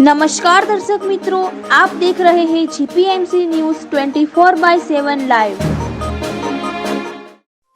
नमस्कार दर्शक मित्रों, आप देख रहे हैं जीपीएमसी न्यूज 24/7 लाइव।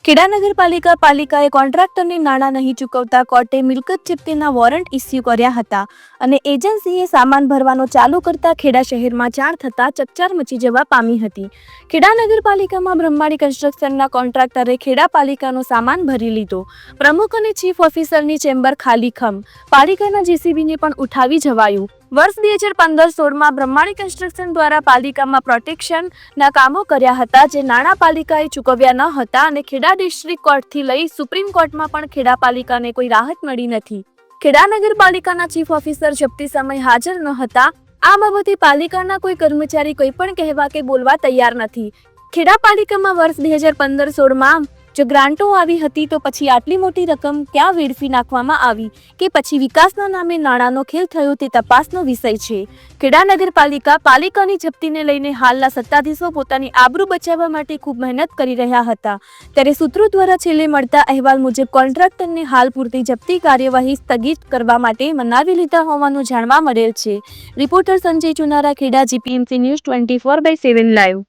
ખેડા નગરપાલિકા પાલિકાએ કોન્ટ્રાક્ટરને નાણાં નહીં ચૂકવતા કોર્ટે મિલકત જપ્તીના વોરંટ ઇસ્યુ કર્યા હતા અને એજન્સીએ સામાન ભરવાનો ચાલુ કરતા ખેડા શહેરમાં જાણ થતા ચકચાર મચી જવા પામી હતી। ખેડા નગરપાલિકામાં બ્રહ્માણી કન્સ્ટ્રક્શનના કોન્ટ્રાક્ટરે ખેડા પાલિકાનો સામાન ભરી લીધો। પ્રમુખ અને ચીફ ઓફિસરની ચેમ્બર ખાલી ખમ, પાલિકાના જેસીબીને પણ ઉઠાવી જવાયું। વર્ષ 2015-16માં બ્રહ્માણી કન્સ્ટ્રક્શન દ્વારા પાલિકામાં પ્રોટેક્શનના કામો કર્યા હતા, જે નાણાં પાલિકાએ ચૂકવ્યા ન હતા અને ખેડા ડિસ્ટ્રિક્ટ કોર્ટથી લઈ સુપ્રીમ કોર્ટમાં પણ ખેડા પાલિકાને કોઈ રાહત મળી નથી। ખેડા નગરપાલિકાના ચીફ ઓફિસર જપ્તી સમય હાજર ન હતા। આ બાબતે પાલિકાના કોઈ કર્મચારી કોઈ પણ કહેવા કે બોલવા તૈયાર નથી। ખેડા પાલિકામાં વર્ષ 2015-16માં જો ગ્રાન્ટો આવી હતી તો પછી આટલી મોટી રકમ ક્યાં વેડફી નાખવામાં આવી કે પછી વિકાસના નામે નાણાંનો ખેલ થયો તે તપાસનો વિષય છે। ખેડા નગરપાલિકા પાલિકાની જપ્તીને લઈને હાલના સત્તાધીશો પોતાની આબરૂ બચાવવા માટે ખૂબ મહેનત કરી રહ્યા હતા, ત્યારે સૂત્રો દ્વારા છેલ્લે મળતા અહેવાલ મુજબ કોન્ટ્રાક્ટરને હાલ પૂરતી જપ્તી કાર્યવાહી સ્થગિત કરવા માટે મનાવી લીધા હોવાનું જાણવા મળેલ છે। રિપોર્ટર સંજય ચુનારા, ખેડા, જીપીએમસી ન્યૂઝ 24/7 લાઈવ।